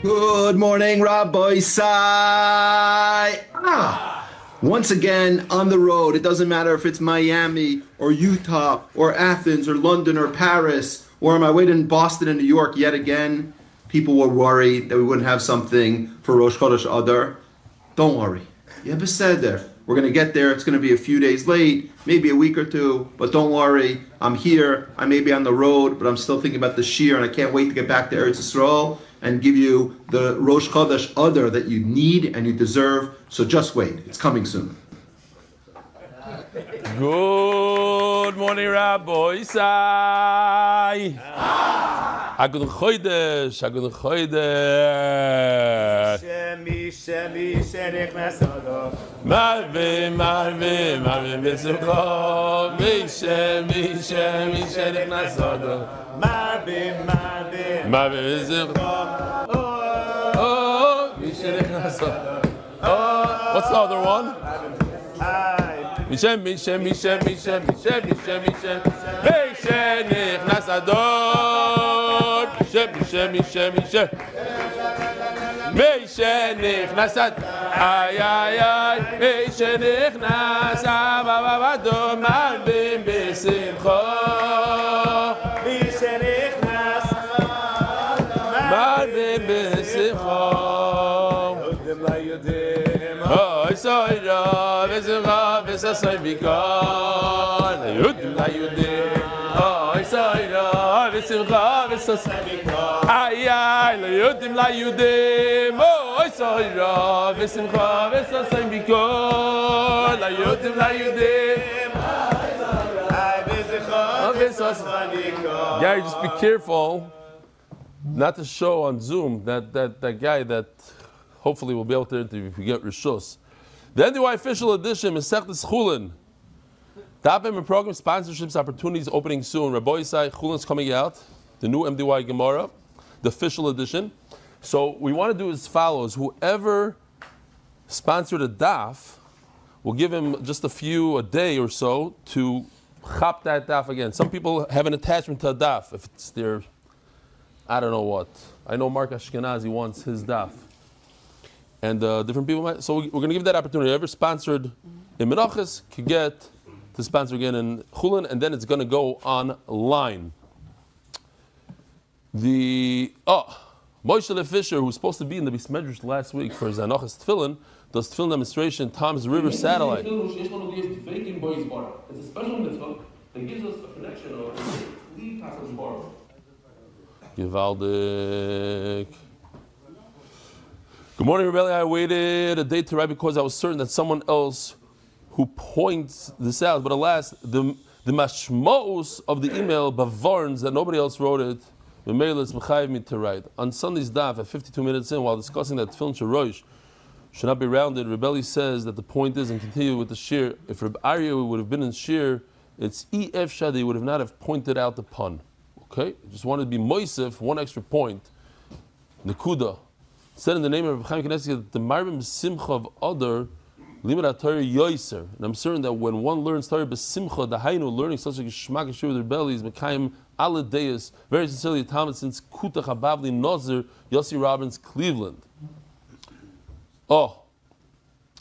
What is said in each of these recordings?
Good morning, Rabbi Sai. Once again on the road. It doesn't matter if it's Miami or Utah or Athens or London or Paris or on my way to Boston and New York yet again. People were worried that we wouldn't have something for Rosh Chodesh Adar. Don't worry. Yeah, beseder. We're going to get there. It's going to be a few days late, maybe a week or two, but don't worry. I'm here. I may be on the road, but I'm still thinking about the Shir, and I can't wait to get back to Eretz Yisrael and give you the Rosh Chodesh Adar that you need and you deserve. So just wait. It's coming soon. Good morning, Rabbi Isai. Agud Chodesh, Agud Chodesh. Shemi, Sherich Nasado. Marve, Besimcha. Shemi, Sherich Nasado. Marbe, Besimcha. Oh, Sherich Nasado. Oh, what's the other one? Mishem, Sherich Nasado. Mishem. Meishenich nasad, ay, Meishenich nasad, babado malbim besimcha. Meishenich nasad, malbim besimcha. Yodim la yodim. Oh, Yisrael, besimcha, besasay bikon. Yodim la yodim. Oh, Yisrael, besimcha, besasay bikon. Ay, yodim la yodim. Oh, Yisrael, besimcha, besasay bikon. La yodim la yodim. Ay, besimcha, besasay bikon. Gary, just be careful not to show on Zoom that guy that hopefully we'll be able to interview if we get Rishus. The NDY official edition, Mesechtes Chulin. Dafim and program sponsorships opportunities opening soon. Rabbi Isai Chulin's coming out, the new MDY Gemara, the official edition. So we want to do as follows. Whoever sponsored a daf, we'll give him just a day or so to chop that daf again. Some people have an attachment to a daf. If it's their, I don't know what. I know Mark Ashkenazi wants his daf. And different people might. So we're going to give that opportunity. Whoever sponsored in Menachos could get to sponsor again in Chulin, and then it's going to go online. Moshe Fisher, who's supposed to be in the Bismedrish last week for Zanochas Tefillin, does Tefillin demonstration, Tom's River Satellite. It's a special mitzvah that gives us a connection or a passage bar. Givaldik. Good morning, Rebelli. I waited a day to write because I was certain that someone else who points this out, but alas, the mashmos of the email bavarns that nobody else wrote it. Memeilis mechayiv me to write. On Sunday's daf, at 52 minutes in, while discussing that Tefillin Shorosh should not be rounded, Rebelli says that the point is, and continue with the shir, if Reb Ariel would have been in shir, it's ef shadi would have not have pointed out the pun. Okay, just wanted to be moisef, one extra point. Nekuda said in the name of Reb Chaim Knesset that the marbim simcha of other limit Torah yoiser, and I'm certain that when one learns Torah b'simcha, the hainu learning such a geshmak yeshur with Rebelli is mekayim ala deis, very sincerely Talmud since Kuta Chabavli Nozer Yossi Robbins Cleveland. Oh,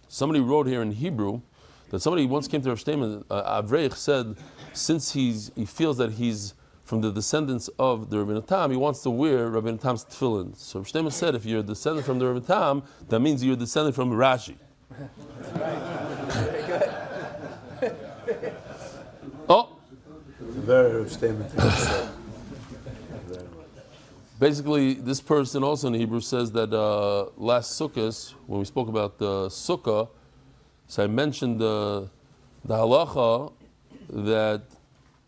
somebody wrote here in Hebrew that somebody once came to Rav Shteiman, Avreich said, since he feels that he's from the descendants of the Rabbeinu Tam, he wants to wear Rabbeinu Tam's tefillin. So Rav Shteiman said, if you're a descendant from the Rabbeinu Tam, that means you're a descendant from Rashi. Very good. Oh, Very statement. basically, this person also in Hebrew says that last Sukkot, when we spoke about the Sukkah, so I mentioned the halacha that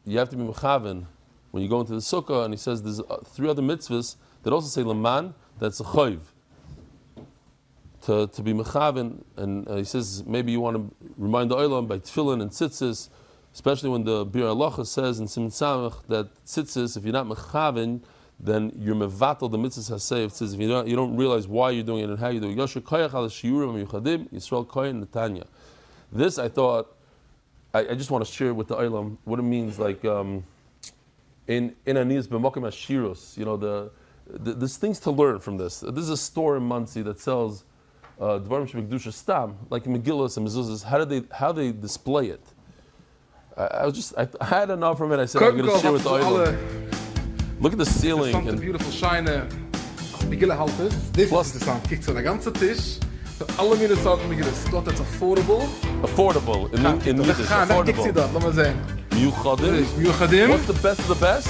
you have to be mechaven when you go into the Sukkah, and he says there's 3 other mitzvahs that also say laman, that's a chayv. To be mechaven, and he says maybe you want to remind the olam by tefillin and tzitzis, especially when the Bir Halacha says in Siman Samach that tzitzis, if you're not mechaven, then you're mevatel the mitzvahs hasei of tzitzis. If you don't realize why you're doing it and how you do it. Yosher koyach al shiurim yuchadim Yisrael koyin Netanya. This I thought I just want to share with the olam what it means, like in Aniyas b'mokim hashirus. there's things to learn from this. This is a store in Muncie that sells Dvarim Shebekdusha Stam, like Megillas and Mezuzahs. How they display it. I had enough from it. I said I'm going to share with the Oilam. Look at the ceiling. And beautiful shine Megillah halters. This is interessant. Kijk zo, de ganze Tisch. Alle meine Sorten Megillas. Dort ist affordable. Affordable. In Yiddish. Affordable. Kijk ze dat, laat maar zeggen. Miuchadim. What's the best of the best?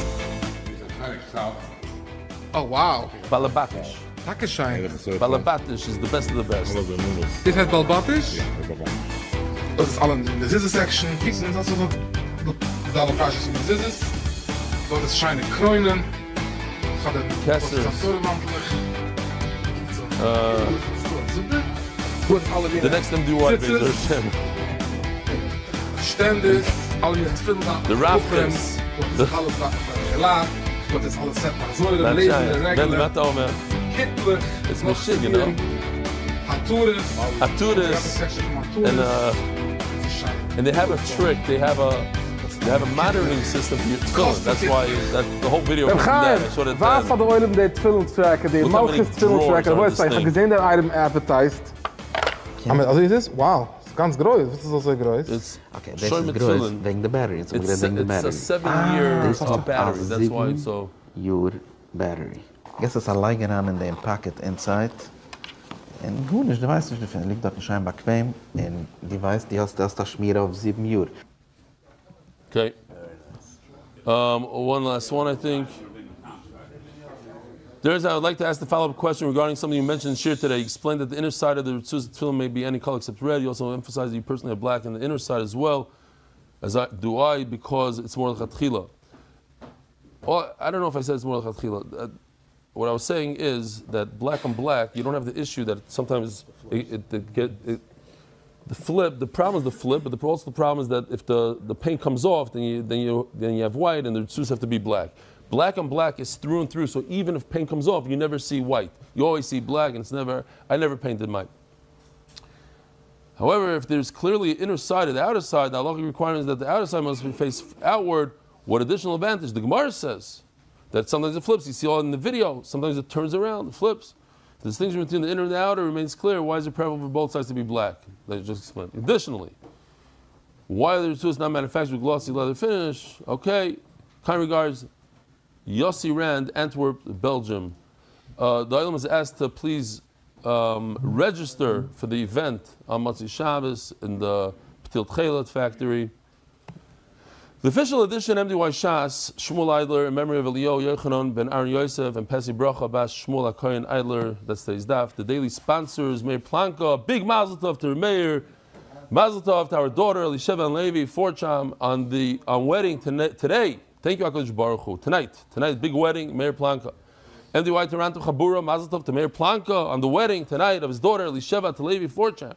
Oh, wow. Balabatish. Dankeschön. Balabatish is the best of the best. Dit heet Balbatish? Dat is allemaal in de Zizze-section. Kijk ze, dat is ook de allocaties in de Zizzes. Dat is shine Kroinen. Gaat het... Kesser. The next MDY is Ständig, alle mit Film. The rafters. Das ist alles da. Das ist alles set nach Säulen, Leben, Regeln. Hitler. It's machine, you know. Haturis. And they have a trick. They have a monitoring system for your tefillin. That's why the whole video comes from that. I showed it Was hat der Oilem der Tefillin-Tracker, der Malchus-Tefillin-Tracker? Wo ist das? Ich habe gesehen, der Item advertised. Also ist es? Wow. Ganz groß. Was ist das so groß? Okay, this is groß wegen der Battery. It's a 7-year battery. That's why it's so... Your battery. Guess it's a liegen an in dem Packet inside. Und gut ist, du weißt nicht, du liegt dort scheinbar bequem. Und du weißt, die hast das Schmier auf 7 Uhr. Okay. One last one, I think. I would like to ask the follow-up question regarding something you mentioned in Shir today. You explained that the inner side of the Ritzuz Tefillin may be any color except red. You also emphasized that you personally have black in the inner side as well, as I because it's more lechatchila. Well, I don't know if I said it's more lechatchila. What I was saying is that black on black, you don't have the issue that sometimes the flip. The problem is the flip, but also the problem is that if the paint comes off, then you have white, and the Ritzuz have to be black. Black on black is through and through, so even if paint comes off, you never see white. You always see black, and I never painted mine. However, if there's clearly an inner side and the outer side, the halachic requirement is that the outer side must be faced outward. What additional advantage? The Gemara says that sometimes it flips. You see all in the video. Sometimes it turns around, it flips. The distinction between the inner and the outer remains clear. Why is it preferable for both sides to be black? That I just explained. Additionally, why are the tools not manufactured with glossy leather finish? Okay, kind regards. Yossi Rand, Antwerp, Belgium. The item was asked to please register for the event on Motzi Shabbos in the Ptil Tchelet factory. The official edition MDY Shas, Shmuel Eidler, in memory of Eliyahu Yochanan ben Aaron Yosef and Pesi Bracha Bas Shmuel HaKoyen Eidler, that's today's daf. The daily sponsors, Meir Planka, big Mazel Tov to Meir, Mazel Tov to our daughter Elisheva and Levi Forcham on wedding today. Thank you, HaKadosh Baruch Hu. Tonight, big wedding, Meir Planka. MDY Toronto Chabura, Mazel Tov to Meir Planka on the wedding tonight of his daughter Elisheva to Levi Forcham.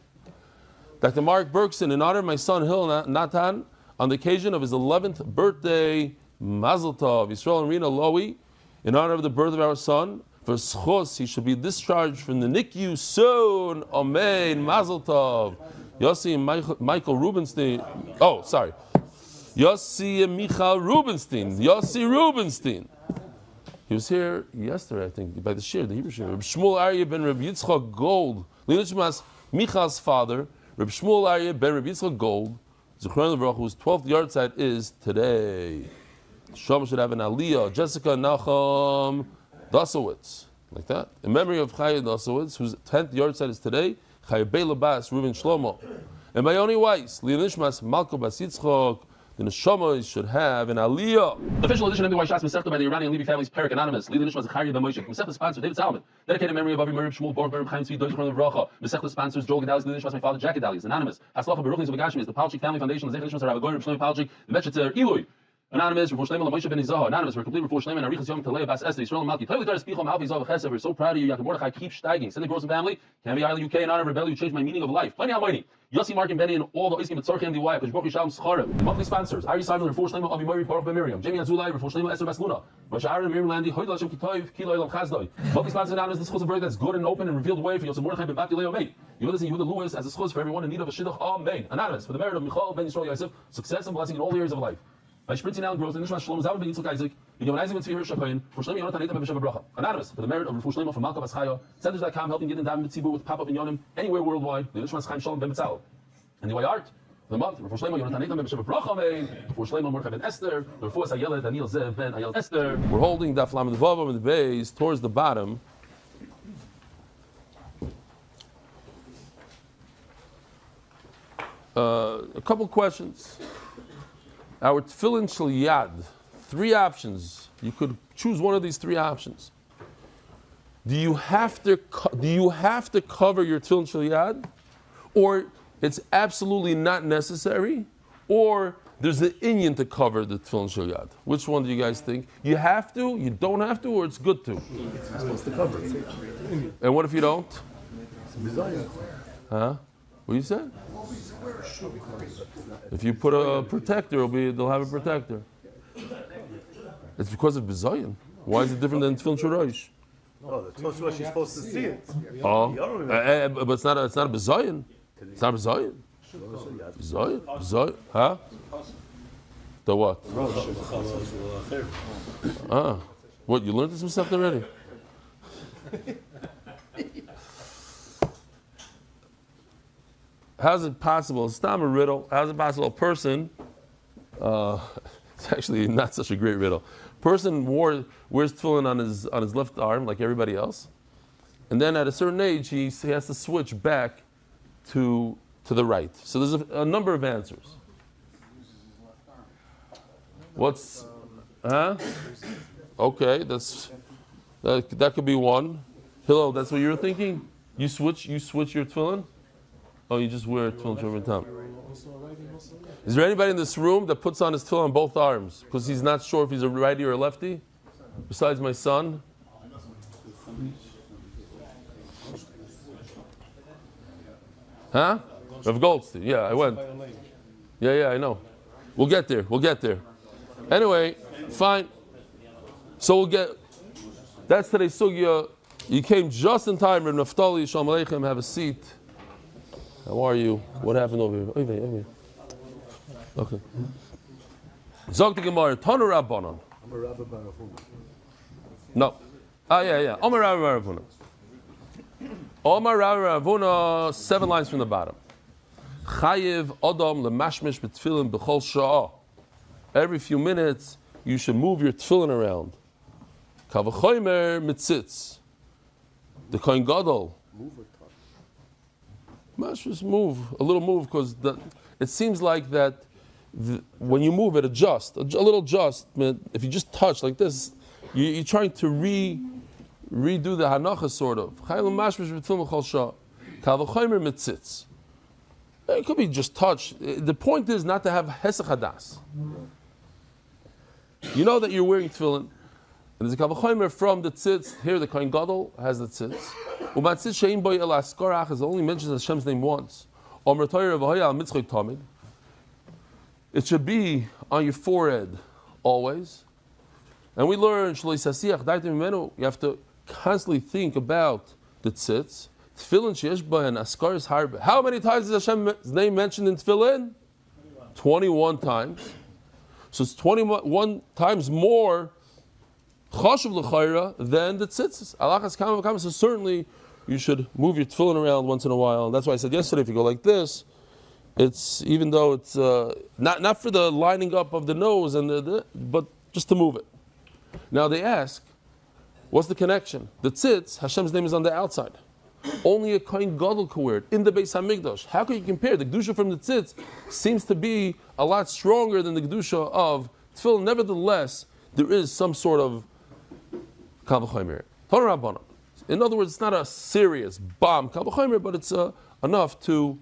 Dr. Mark Bergson, in honor of my son Hil Natan, on the occasion of his 11th birthday, Mazel Tov. Yisrael and Rina Lowy, in honor of the birth of our son, for schos, he should be discharged from the NICU soon. Amen. Mazel Tov. Yossi and Michael Rubenstein. Oh, sorry. Yossi and Michael Rubenstein. Yossi Rubenstein. He was here yesterday, I think, by the Shir, the Hebrew Shir. Reb Shmuel Aryeh ben Reb Yitzchak Gold. Lilishmas, Michal's father, Reb Shmuel Aryeh ben Reb Yitzchak Gold, Zichron Levrach, whose 12th yard site is today. Shom should have an aliyah. Jessica Nachum Dasowitz. Like that. In memory of Chaya Dasowitz, whose 10th yard site is today, Chaya Bela Bas, Reuven Shlomo. And my only Weiss, Lilishmas, Malko Bas Yitzchak, the neshama should have an aliyah. The official edition of MDY Shas Masechta by the Iranian Levi family's Perik Anonymous. Lili Nishma Zachariah Ben Moshe. Masechta sponsor David Salomon. Dedicated in memory of Avi Merib Shmuel Borg Berib Chaim Tzvi Deutsch Chron Levracha. Masechta sponsors Joel Gedalis. Lili Nishma my father Jack Gedalis. Anonymous. Haslacha Beruchnis Vagashim is the Palchik Family Foundation. Zech Nishma Rav Goyim Shlomo Palchik. The Metchetzer Eloi. Anonymous, Rav Shlomo Moshe Ben Izah. Anonymous, for complete Rav Shlomo and Arichas Yom Talei Bas Esther Yisrael Malki. Toilet Dar Spichom Alpi Zav Chesed. We're so proud of you. Yaakov Mordechai keep steiging. Cindy Gross and family. Canby Island, UK, in honor of Rebellion. You changed my meaning of life. Plenty Almighty. Yossi, Mark, and Benny, and all the Oiskim at Tzorchi MDY, Kosh Baruch Yishalom Scharim. Monthly sponsors, Ari Simon, Rav Shlomo, Avi Mori, Baruch Ben Miriam, Jamie Azulai, Rav Shlomo, Esther Basluna, Moshe Aaron, Miriam Landi, Hoyd Lashem Kitoiv, Kilo Elam Chazdoi. Monthly sponsors anonymous, the schuz of birth that's good and open and revealed way for Yosef Mordechai Ben Bati Leo Mei. Yehuda and Yehuda Lewis as a schuz for everyone in need of a shidduch. Amen. Anonymous, for the merit of Michal Ben Yisrael Yosef, success and blessing in all areas of life. By sprinting out growth, and Nishma Shalom Zalman ben Yitzchak Isaac, in Yom Isaac ben Tzvi Hirsch for Shlomo Yonatan Eitam ben B'Shem Bracha. Anonymous, for the merit of Rafu Shlomo from Malka Baschaya, Centers.com, helping get in Daven B'Tzibur with pop-up in Yonim, anywhere worldwide, the Nishma Chaim Shalom ben B'Tzal. And the way art, the month, Rafu Shlomo Yonatan Eitam ben B'Shem Bracha, Rafu Shlomo Mordechai ben Esther, Rafu Sayela Daniel Zev ben Ayel Esther. We're holding Daf Lamed Vavam in the base towards the bottom. A couple questions. Our tefillin shel yad, 3 options. You could choose one of these 3 options. Do you have to cover your tefillin shel yad, or it's absolutely not necessary, or there's an inyan to cover the tefillin shel yad? Which one do you guys think? You have to, you don't have to, or it's good to? You're supposed to cover it. And what if you don't? It's a bizarre. Huh? What you said? If you put a protector, they'll have a protector. It's because of bizayin. Why is it different than tefillin shorosh? No, that's what she's supposed to see it. Oh, but it's not a bizayin. It's not a bizayin. Bizayin, huh? The what? What? You learned this from something already? How's it possible? It's not a riddle. How's it possible? A person, it's actually not such a great riddle. Person wears tefillin on his left arm like everybody else, and then at a certain age he has to switch back to the right. So there's a number of answers. What's, huh? Okay, that could be one. Hillel, that's what you're thinking? You switch your tefillin? Oh, you just wear tefillin every time. Is there anybody in this room that puts on his tefillin on both arms because he's not sure if he's a righty or a lefty? Besides my son? Huh? Rav Goldstein. Yeah, I went. Yeah, I know. We'll get there. Anyway, fine. So that's today's sugya. You came just in time, Rav Naftali, Shalom Aleichem, have a seat. How are you? What happened over here? Over here. Okay. Zog the Gemara, Tanu Rabbanon. No. Yeah. Omar Rabbi Ravuna, 7 lines from the bottom. Chayiv Adam lemashmish b'tfilin b'chol sha'ah. Every few minutes, you should move your tefillin around. Kavachoymer mitzitz. The Kohen Gadol. Just move, a little move, because it seems like that when you move it, adjust, a little adjustment. If you just touch like this, you're trying to redo the hanacha sort of. It could be just touch. The point is not to have hesach hadas. You know that you're wearing tefillin. And there's a kavachomer from the tzitz. Here the Kohen Gadol has the tzitz. Umatzitz shein boy el askarach is only mentions Hashem's name once. Omer Torah v'hoya al mitzchok tamid. It should be on your forehead always. And we learn shloi sasiach daitim mimenu. You have to constantly think about the tzitz. Tefillin sheyesh b'hen askaris harbe. How many times is Hashem's name mentioned in tefillin? 21 times. So it's 21 times more chashuv l'chayra than the tzitzis. Alachas kama v'kama. So certainly you should move your tefillin around once in a while. And that's why I said yesterday, if you go like this, it's even though it's not for the lining up of the nose but just to move it. Now they ask, what's the connection? The tzitz, Hashem's name is on the outside. Only a Kohen Gadol could wear it in the Beis Hamikdash. How can you compare? The kedusha from the tzitz seems to be a lot stronger than the kedusha of tefillin. Nevertheless, there is some sort of Kal v'chomer. Torah Rabbanan. In other words, it's not a serious bomb Kal v'chomer, but it's enough to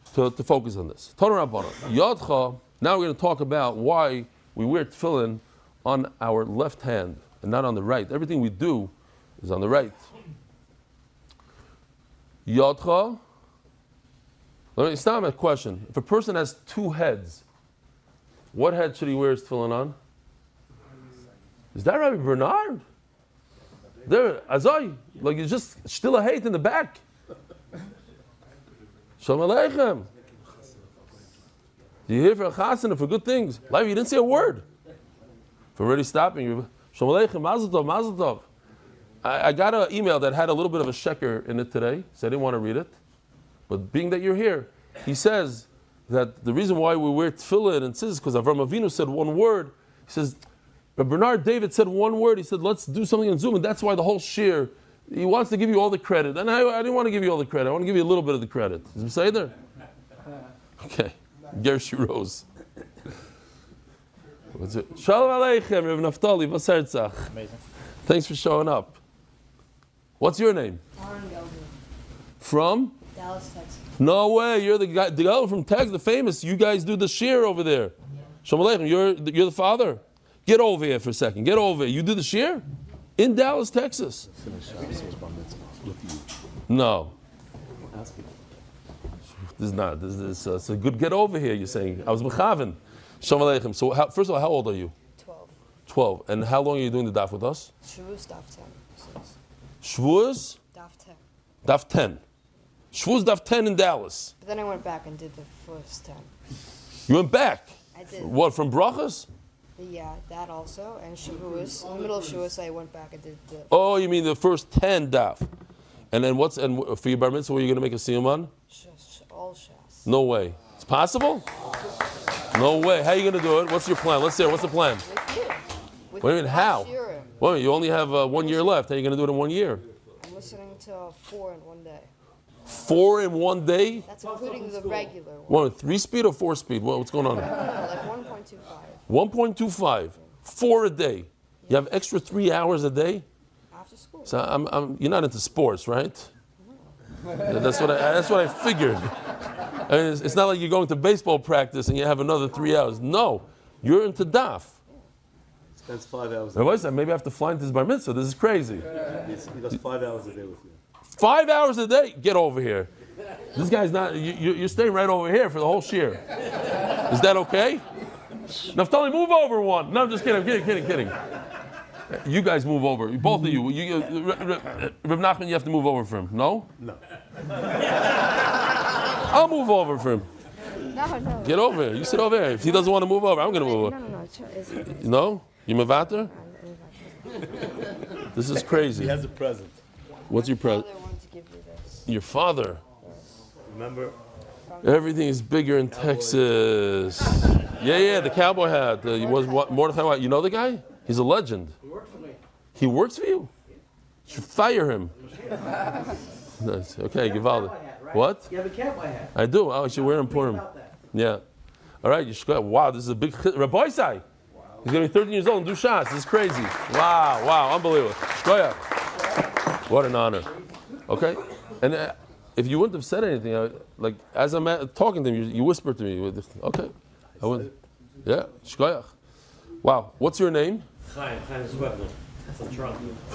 focus on this. Torah Rabbanan. Yadcha. Now we're going to talk about why we wear tefillin on our left hand and not on the right. Everything we do is on the right. Yadcha. Let me stop a question. If a person has 2 heads, what head should he wear his tefillin on? Is that Rabbi Bernard? There, Azai, like it's just still a hate in the back. Shalom Aleichem. You're here for a chasana, for good things. Leiba, you didn't say a word. For already stopping you. Shalom Aleichem, Mazel Tov, Mazel Tov. I got an email that had a little bit of a sheker in it today, so I didn't want to read it. But being that you're here, he says that the reason why we wear tefillin and tzitzis is because Avram Avinu said one word. He says, but Bernard David said one word. He said, let's do something on Zoom, and that's why the whole shir, he wants to give you all the credit. And I didn't want to give you all the credit. I want to give you a little bit of the credit. Is it say there? Okay. Gershi Rose. What's it? Shalom Aleichem, Rav Naftali, Vasertzach. Amazing. Thanks for showing up. What's your name? From? Dallas, Texas. No way, you're the guy from Texas, the famous. You guys do the shir over there. Shalom Aleichem, you're the father? Get over here for a second. Get over here. You do the shir? In Dallas, Texas. No. This is not. This is it's a good get over here, you're saying. I was mechaven. Shalom Aleichem. So first of all, how old are you? 12. 12. And how long are you doing the daf with us? Shavuos, Daf 10. Shavuos? Daf 10. Daf 10. Shavuos Daf 10 in Dallas. But then I went back and did the first 10. You went back? I did. What, from brachas? Yeah, that also. And Shavuos. In the middle of Shavuos, I went back and did the... Oh, you mean the first 10 daf. And then for your bar mitzvah, were you going to make a siyum on? All shas. No way. It's possible? No way. How are you going to do it? What's your plan? Let's hear. What's the plan? With you. With Wait a minute, how? Shiurim. Well, you only have 1 year left. How are you going to do it in 1 year? I'm listening to 4 in one day. 4 in 1 day? That's including the regular one. What, 3 speed or 4 speed? What's going on? No, like 1.25. 1.25. 4 a day. You have extra 3 hours a day? After school. So you're not into sports, right? That's what I figured. I mean, it's not like you're going to baseball practice and you have another 3 hours. No, you're into daf. Spends 5 hours. Otherwise, maybe I have to fly into his bar mitzvah. This is crazy. He does 5 hours a day with you. 5 hours a day? Get over here. This guy's not. You're staying right over here for the whole shir. Is that okay? Naftali, move over one. No, I'm just kidding. I'm kidding. You guys move over. Both of you. Reb Nachman, you have to move over for him. No? No. I'll move over for him. No. Get over here. You sit over here. If he doesn't want to move over, I'm going to move over. No. No? You mavater? This is crazy. He has a present. What's your present? My father wanted to give you this. Your father. Remember? Everything is bigger in Texas. Yeah, the cowboy hat. He was Mordechai White. You know the guy? He's a legend. He works for me. He works for you? You should fire him. Nice. Okay, Givaldi. What? You have a cowboy hat. I do. Oh, I should wear him for him. Yeah. All right, you should go. Wow, this is a big Rabbi Sai. He's going to be 13 years old and do shots. This is crazy. Wow, unbelievable. Shkoyach. What an honor. Okay? And if you wouldn't have said anything, like as I'm talking to him, you whispered to me. Okay. I wouldn't. Yeah, Shkoyach. Wow. What's your name? Chaim Zwebner. From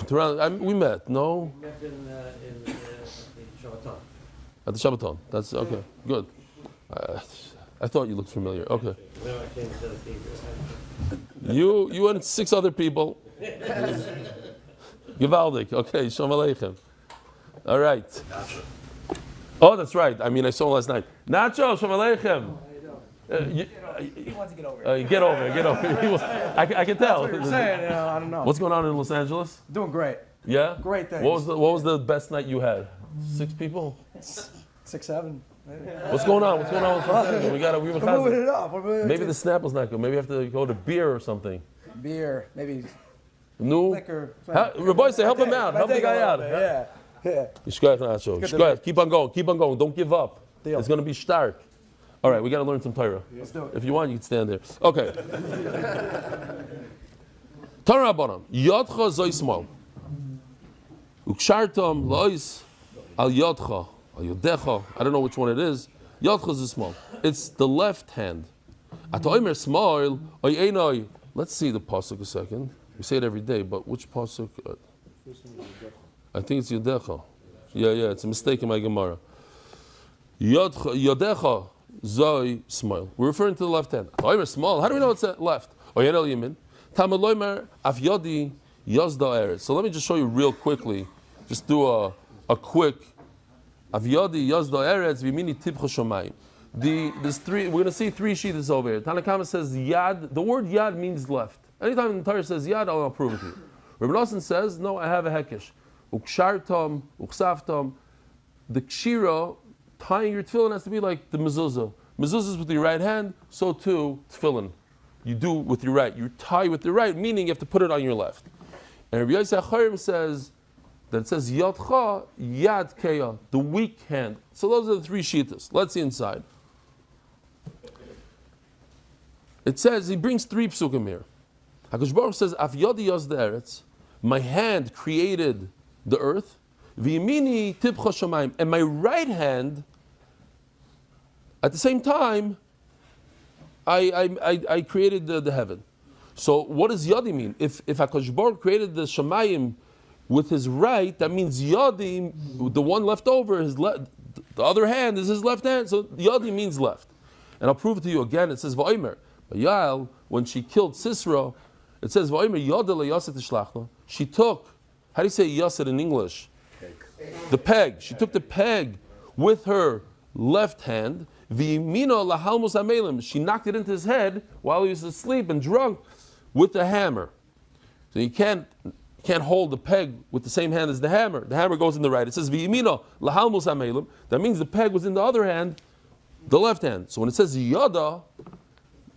Toronto. We met, no? We met in Shabbaton. At the Shabbaton. That's okay. Good. I thought you looked familiar. Okay. Then I came to the theater. You and 6 other people. Givaldik. Okay. Shalom Aleichem. All right. Oh, that's right. I mean, I saw him last night. Nacho, Shalom Aleichem. He wants to get over it. Get over. I can tell. That's what you're saying. I don't know. What's going on in Los Angeles? Doing great. Yeah? Great things. What was the best night you had? 6 people? 6, 7. Maybe. What's going on? What's going on with Los Angeles? We're moving it up. Maybe the Snapple's not good. Maybe we have to go to beer or something. Beer, maybe No. liquor. Rabbi, say help him out. Help the guy out. Yeah. Shkoyach, Nacho. Shkoyach. Keep on going. Don't give up. Deal. It's going to be stark. All right, we got to learn some Torah. Let's do it. If you want, you can stand there. Okay. Torah Rabbanan. Yodcha zoi small. Ukshartam lois al yodcha. Al yodecha. I don't know which one it is. Yodcha is small. It's the left hand. Atoimer small. Oy einoi. Let's see the pasuk a second. We say it every day, but which pasuk? I think it's yodecha. Yeah, it's a mistake in my Gemara. Yodecha. Zoi small. We're referring to the left hand. Oimer small. How do we know it's left? Oyerel yamin. Tamaloimer afyodi yazda eretz. So let me just show you real quickly. Just do a quick afyodi yazda eretz v'mini tibcha shomayim. There's three. We're going to see three shittas over here. Tanakama says yad. The word yad means left. Anytime the Torah says yad, I'll prove it to you. Rabbi Nosson says, no, I have a hekesh. Ukshartam, uksaftam. The kshira, tying your tefillin has to be like the mezuzah. Mezuzah is with your right hand, so too tefillin. You do with your right. You tie with your right, meaning you have to put it on your left. And Rabbi Yosef Chaim says that it says yadcha, yad keya, the weak hand. So those are the three shittas. Let's see inside. It says, he brings three psukim here. HaKadosh Baruch says, Af yodi yos eretz, my hand created the earth, v'yimini tibcha shamayim, and my right hand, at the same time, I created the heaven. So what does yodi mean? If HaKadosh Baruch created the shamayim with his right, that means yodi, the one left over, the other hand is his left hand, so yodi means left. And I'll prove it to you again. It says, V'omer, Yael, when she killed Sisera, it says, she took, how do you say yaset in English? The peg. She took the peg with her left hand. She knocked it into his head while he was asleep and drunk with the hammer. So you can't hold the peg with the same hand as the hammer. The hammer goes in the right. It says, that means the peg was in the other hand, the left hand. So when it says yada,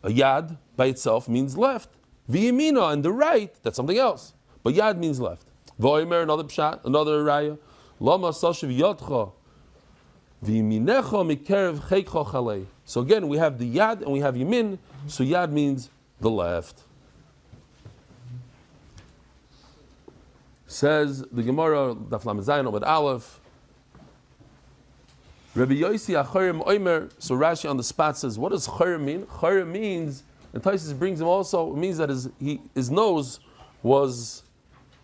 a yad by itself means left. V'yimina and the right, that's something else. But yad means left. V'omer, another pshat, another raya. Lama sashiv yadcha. V'yiminecha mikerev cheikcha chalei. So again, we have the yad and we have yamin. So yad means the left. Says the Gemara, Daf Lamed with Aleph. Rabbi Yosi Acharim Oimer, so Rashi on the spot says, what does Charim mean? Charim means, and Taisus brings him also, it means that his nose was,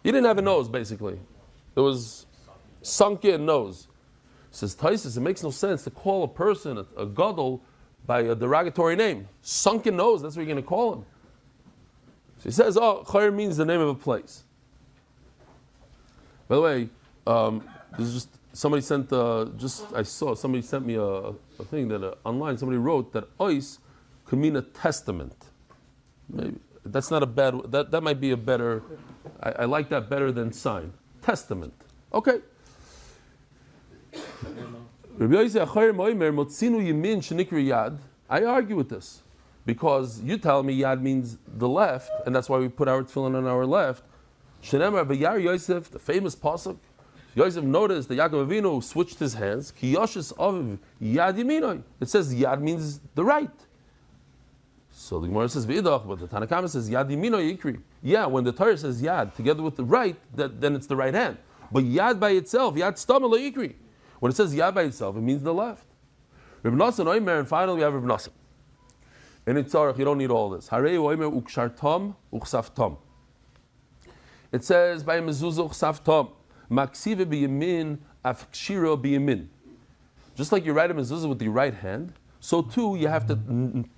he didn't have a nose basically. It was sunken nose. Says Taisus, it makes no sense to call a person, a gadol, by a derogatory name. Sunken nose, that's what you're going to call him. So he says, Charim means the name of a place. By the way, this is just, somebody sent, I saw somebody sent me a thing that online. Somebody wrote that ois could mean a testament. Maybe that's not a bad. That might be a better. I like that better than sign. Testament. Okay. I argue with this because you tell me yad means the left, and that's why we put our tefillin on our left. Shenemar v'yar Yosef, the famous pasuk. Yosef noticed that Yaakov Avinu switched his hands. Ki yoshes aviv yad yaminoi. It says yad means the right. So the Gemara says v'idach, but the Tanakama says yad yaminoi yikri. Yeah, when the Torah says yad together with the right, then it's the right hand. But yad by itself, yad stamel yikri. When it says yad by itself, it means the left. Rabbi Nosson Oimer, and finally we have Rabbi Nosson. In Itzarach, you don't need all this. Harei Oimer ukshartam uksaftam. It says by mezuzah uksaftam. Maksiva biyamin, afkshira biyamin. Just like you write a mezuzah with your right hand, so too you have to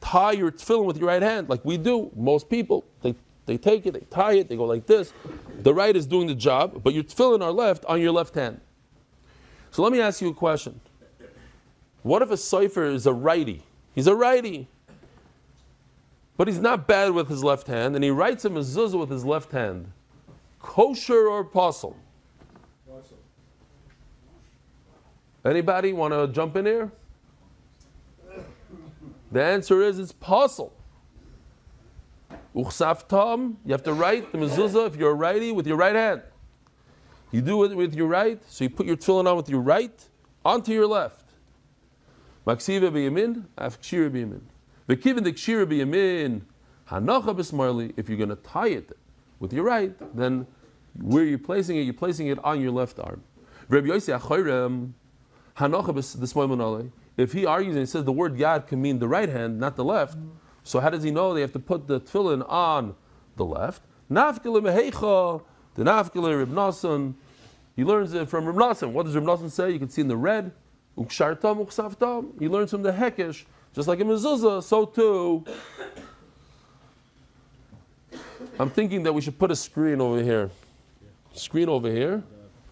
tie your tefillin with your right hand, like we do. Most people, they take it, they tie it, they go like this. The right is doing the job, but your tefillin are left on your left hand. So let me ask you a question. What if a sofer is a righty? He's a righty, but he's not bad with his left hand, and he writes a mezuzah with his left hand. Kosher or pasul? Anybody want to jump in here? The answer is it's pasul. Uchsaftam, you have to write the mezuzah if you're a righty with your right hand. You do it with your right, so you put your tefillin on with your right onto your left. Maksiva biyamin, afkshira biyamin. V'kivin dekshira biyamin, hanacha b'smarli. If you're going to tie it with your right, then where you're placing it, you're placing it on your left arm. Rabbi Yossi Achayrem, if he argues and he says the word yad can mean the right hand, not the left, so how does he know they have to put the tefillin on the left? Nafkele mehecha, the nafkele Reb Nosson. He learns it from Reb Nosson. What does Reb Nosson say? You can see in the red, ukshartam uksaftam. He learns from the hekesh, just like in mezuzah, so too. I'm thinking that we should put a screen over here. Screen over here.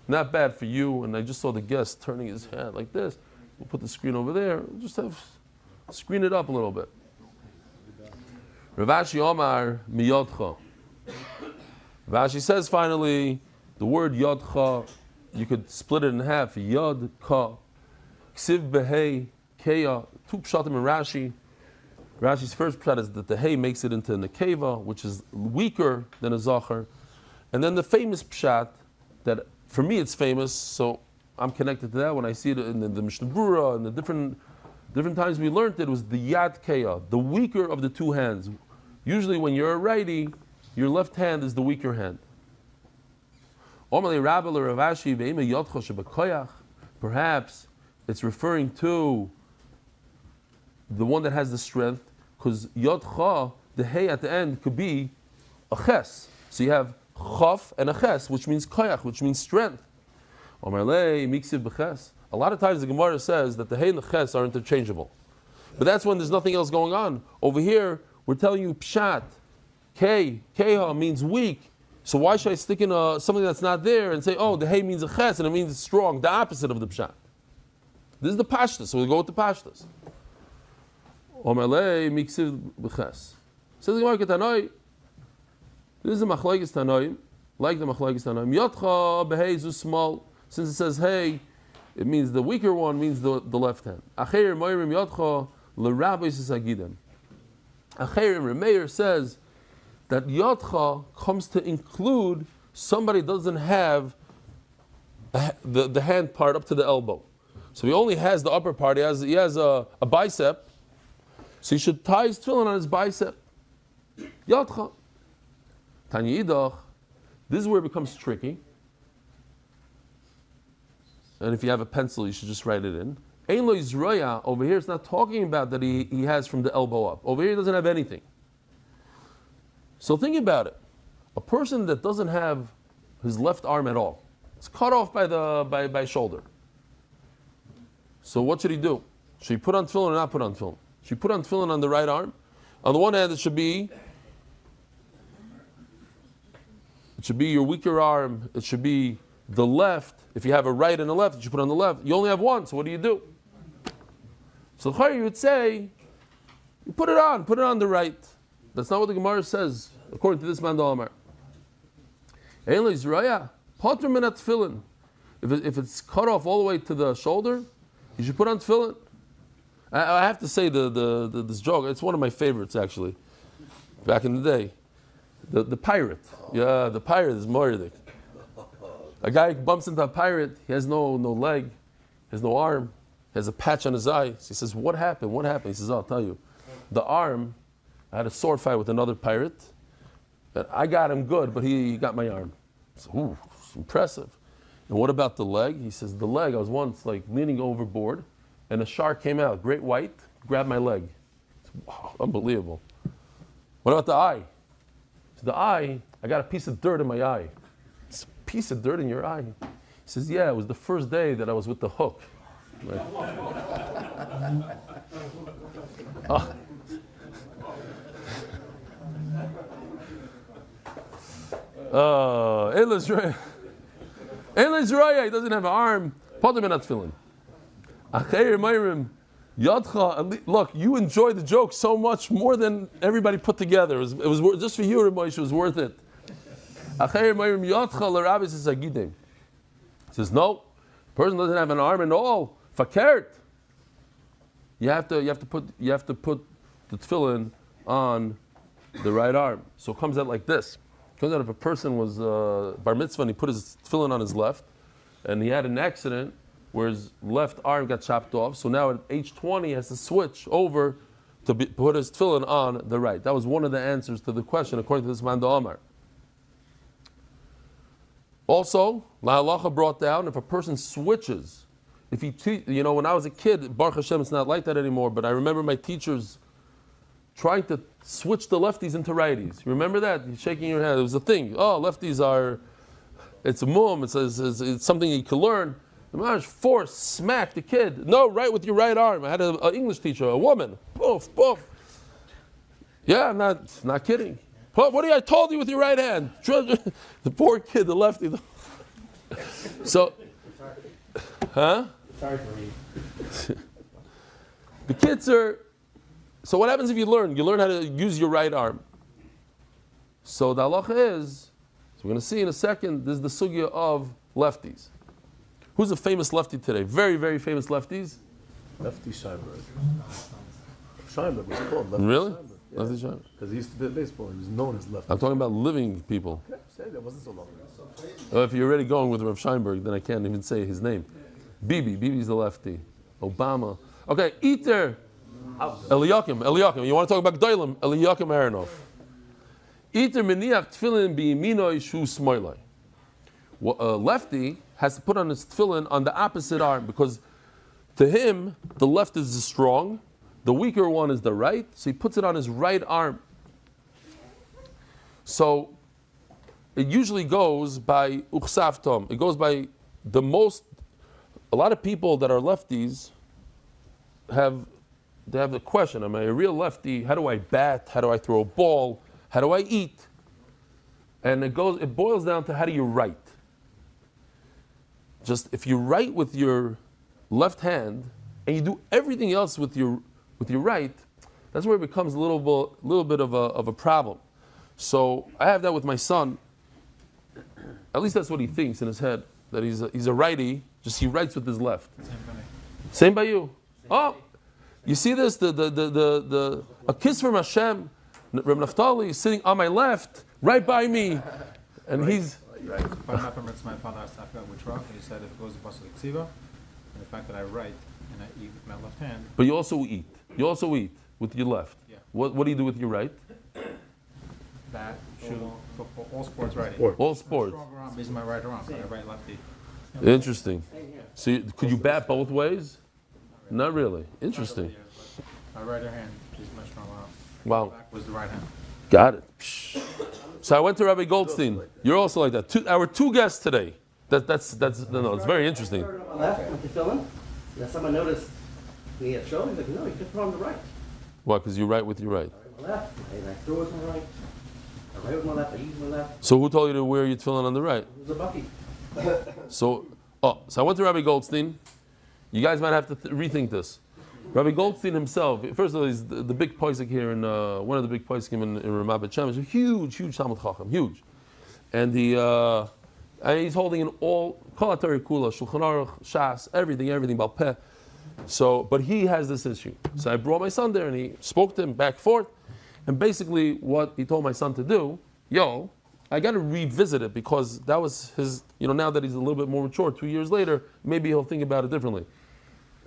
Not bad for you, and I just saw the guest turning his head like this. We'll put the screen over there. We'll just have Screen it up a little bit. Rav Ashi Omar miyodcha. Rav Ashi says finally, the word yodcha, you could split it in half. Yod ka. Ksiv behei keya. Two pshatim in Rashi. Rashi's first pshat is that the hay makes it into a nekeva, which is weaker than a zachar. And then the famous pshat, that for me it's famous, so I'm connected to that when I see it in the Mishnah Berurah and the different times we learned it, was the yad keya, the weaker of the two hands. Usually when you're a righty, your left hand is the weaker hand. Perhaps it's referring to the one that has the strength, because yodcha, the hay at the end, could be a ches. So you have chaf and a ches, which means koyach, which means strength. A lot of times the Gemara says that the hay and the ches are interchangeable. But that's when there's nothing else going on. Over here, we're telling you pshat, keha means weak. So why should I stick in something that's not there and say, oh, the hay means a ches and it means it's strong, the opposite of the pshat. This is the pashtas, so we'll go with the pashtas. Omerlei miksiv b'ches. Says the Gemara Ketanoi, this is a machlokes tanoim, like the machlokes tanoim. Yotcha behei zu small. Since it says hey, it means the weaker one means the left hand. Acherim moirim yotcha l'rabbi sisagidem. Acherim Remeir says that yotcha comes to include somebody doesn't have the hand part up to the elbow. So he only has the upper part. He has a bicep. So he should tie his tefillin on his bicep. Yotcha. Tanya Idach. This is where it becomes tricky. And if you have a pencil, you should just write it in. Ein lo Yizroya, over here it's not talking about that he has from the elbow up. Over here he doesn't have anything. So think about it. A person that doesn't have his left arm at all, it's cut off by shoulder. So what should he do? Should he put on tefillin or not put on tefillin? Should he put on tefillin on the right arm? On the one hand, it should be your weaker arm. It should be the left. If you have a right and a left, you should put on the left. You only have one, so what do? So you would say, you put it on the right. That's not what the Gemara says, according to this man Amar. If it's cut off all the way to the shoulder, you should put on tefillin. I have to say this joke. It's one of my favorites actually. Back in the day, the pirate. Yeah, the pirate is Moiridik. A guy bumps into a pirate. He has no leg, has no arm, has a patch on his eye. So he says, "What happened? What happened?" He says, "I'll tell you. The arm. I had a sword fight with another pirate. And I got him good, but he got my arm. So, ooh, it's impressive. And what about the leg?" He says, "The leg. I was once leaning overboard, and a shark came out, great white, grabbed my leg. Wow, unbelievable. What about the eye?" So the eye, I got a piece of dirt in my eye. It's a piece of dirt in your eye. He says, "Yeah, it was the first day that I was with the hook." Like, Eli Zraya, he doesn't have an arm. Potem and tefillin. Acheir Mayrim. Yadcha, look, you enjoyed the joke so much more than everybody put together. It was just for you, Ramosh, it was worth it. He says, no, the person doesn't have an arm at all. Fakert. You have to put the tefillin on the right arm. So it comes out like this. It comes out if a person was bar mitzvah and he put his tefillin on his left, and he had an accident where his left arm got chopped off. So now at age 20, he has to switch over to put his tefillin on the right. That was one of the answers to the question, according to this man Omar. Also, La Halacha brought down, if a person switches, if he, when I was a kid, Baruch Hashem, it's not like that anymore, but I remember my teachers trying to switch the lefties into righties. You remember that? You're shaking your head. It was a thing. Oh, lefties are, it's a mum, it's something you can learn. The man force, smack the kid. No, right with your right arm. I had an English teacher, a woman. Poof, poof. Yeah, I'm not kidding. What do I told you with your right hand? The poor kid, the lefty. So, huh? Sorry for me. The kids are, So what happens if you learn? You learn how to use your right arm. So the halacha is, so we're going to see in a second, this is the sugya of lefties. Who's a famous lefty today? Very, very famous lefties. Lefty Scheinberg. Scheinberg was called Lefty Really? Scheinberg. Yeah. Lefty Scheinberg. Because he used to play baseball. He was known as Lefty. I'm talking about living people. Okay, say that wasn't so long ago. Well, if you're already going with Rav Scheinberg, then I can't even say his name. Bibi's the lefty. Obama. Okay, Iter. Eliakim. You want to talk about Gdolim? Eliakim Aronov. Iter meniach tefillin biyiminoi shu smoilai. A lefty has to put on his tefillin on the opposite arm because to him, the left is strong, the weaker one is the right, so he puts it on his right arm. So it usually goes by uchsav tom. It goes by the most. A lot of people that are lefties have the question: am I a real lefty? How do I bat? How do I throw a ball? How do I eat? And it boils down to how do you write. Just if you write with your left hand and you do everything else with your right, that's where it becomes a little bit of a problem. So I have that with my son. At least that's what he thinks in his head, that he's a righty. Just he writes with his left. Same by you. Oh, you see this? A kiss from Hashem. Reb Naftali is sitting on my left, right by me, and he's. Right. What happened with my father asked, I forgot which rock, and he said if it goes to Basel Ksiva, and the fact that I write and I eat with my left hand. But you also eat. You also eat with your left. Yeah. What do you do with your right? Bat, shoe, football, all sports writing. All sports. Stronger arm is my right arm, so I write lefty. Interesting. So could you bat both ways? Not really. Interesting. My right hand is my strong arm. Wow. Back was the right hand. Got it. So I went to Rabbi Goldstein. You're also like that. Our two guests today. That's no. It's very interesting. On left with the filling. Now someone noticed he had shown. He's like, no, you could put on the right. Why? Because you write with your right. I write with my left, and I throw with my right. I write with my left. I use my left. So who told you to wear your tefillin on the right? It was a bucky. So I went to Rabbi Goldstein. You guys might have to rethink this. Rabbi Goldstein himself, first of all, he's the big posek here in one of the big posek in Ramat Bet Shemesh. A huge Talmud Chacham, huge, and he's holding in all Kol HaTorah Kula, Shulchan Aruch, Shas, everything Bal Peh. So, but he has this issue. So I brought my son there, and he spoke to him back and forth, and basically what he told my son to do, I got to revisit it because that was his. Now that he's a little bit more mature, 2 years later, maybe he'll think about it differently.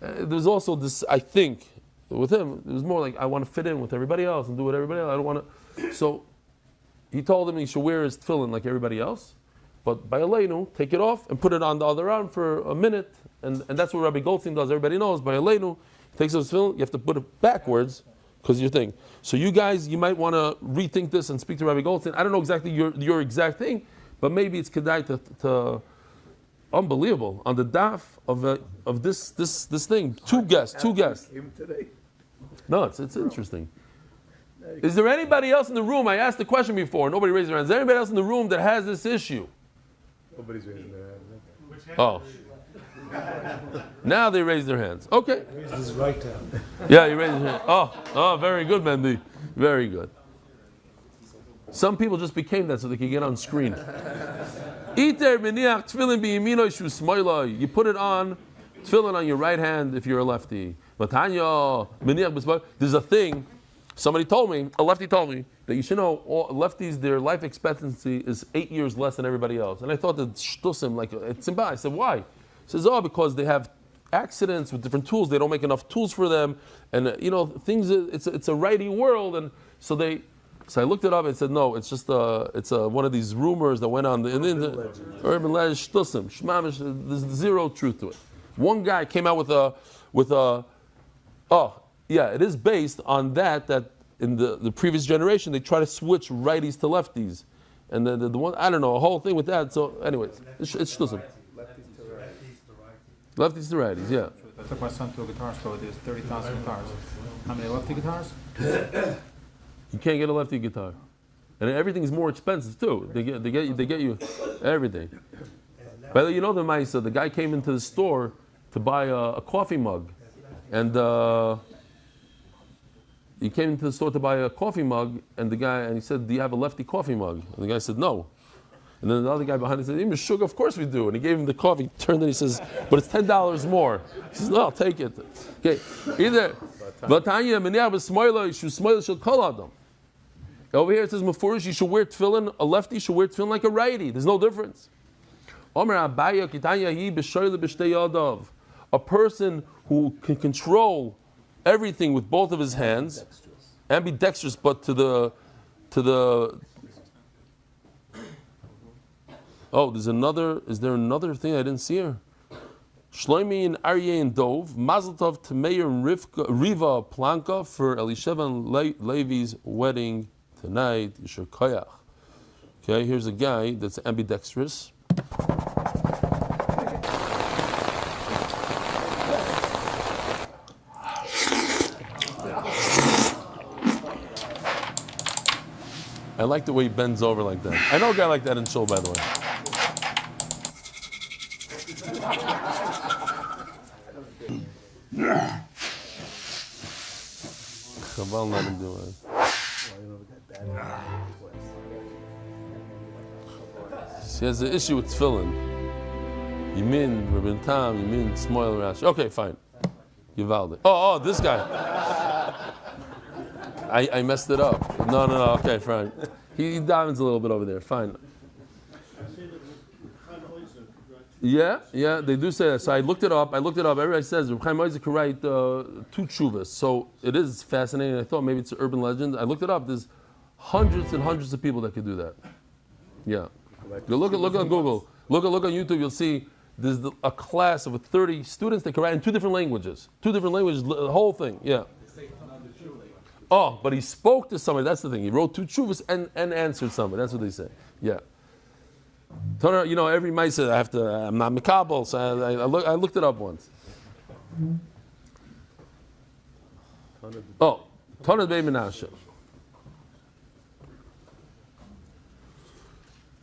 There's also this, I think, with him, it was more like I want to fit in with everybody else and do what everybody else. I don't want to. So he told him he should wear his tefillin like everybody else, but by Aleinu, take it off and put it on the other arm for a minute, and that's what Rabbi Goldstein does. Everybody knows by Aleinu, takes his tefillin, you have to put it backwards because your thing. So you guys, you might want to rethink this and speak to Rabbi Goldstein. I don't know exactly your exact thing, but maybe it's kedai to unbelievable on the daf of this thing. Two guests. Came today. No, it's interesting. Is there anybody else in the room? I asked the question before. Nobody raised their hand. Is there anybody else in the room that has this issue? Nobody's raising their hand. Oh. Now they raise their hands. Okay. Raised his right hand. Yeah, you raised your hand. Oh, very good, Mendy. Very good. Some people just became that so they could get on screen. You put it on, tefillin on your right hand if you're a lefty. There's a thing, a lefty told me, that you should know, all lefties, their life expectancy is 8 years less than everybody else. And I thought that shtusim, like, it's imba. I said, why? He says, because they have accidents with different tools. They don't make enough tools for them. And, things, it's a righty world. And so I looked it up and said, no, it's just one of these rumors that went on in the urban legend, shtusim, shmamish, there's zero truth to it. One guy came out with a it is based on that in the previous generation they try to switch righties to lefties, and the one, I don't know, a whole thing with that. So anyways, it's shtusim. Lefties to righties, yeah. I took my son to a guitar store. There's 30,000 guitars. How many lefty guitars? You can't get a lefty guitar, and everything's more expensive too. They get you everything. By the way, the Maisa, the guy came into the store to buy a coffee mug, and he came into the store to buy a coffee mug, and he said, "Do you have a lefty coffee mug?" And the guy said, "No." And then the other guy behind him said, "Sugar, of course we do." And he gave him the coffee. He turned and he says, "But it's $10 more." He says, "No, I'll take it." Okay, either. Over here it says, "Mefurish, you should wear tefillin. A lefty should wear tefillin like a righty. There's no difference." A person who can control everything with both of his hands, ambidextrous, but to the. Oh, is there another thing I didn't see here? Shlomi and Ariel and Dov, Mazel Tov to Meir and Riva Planka for Elisheva and Levi's wedding tonight. Yishar Koyach. Okay, here's a guy that's ambidextrous. I like the way he bends over like that. I know a guy like that in Shul, by the way. Chaval, let him do it. He has an issue with tefillin. Yimin, Rabin Tam, Yimin, Smoil, Rash. Okay, fine. Givaldi. Oh, this guy. I messed it up. No. Okay, fine. He dives a little bit over there. Fine. Yeah, they do say that. So I looked it up. Everybody says Reb Chaim Oizer could write 2 tshuvas. So it is fascinating. I thought maybe it's an urban legend. I looked it up. There's hundreds and hundreds of people that could do that. Yeah. Look on Google. Look on YouTube. You'll see there's a class of 30 students that can write in 2 different languages. 2 different languages. The whole thing. Yeah. Oh, but he spoke to somebody. That's the thing. He wrote 2 tshuvas and answered somebody. That's what they say. Yeah. Every mice says I'm not mikabel, so I looked it up once. Oh, Tanad Bey Menachos.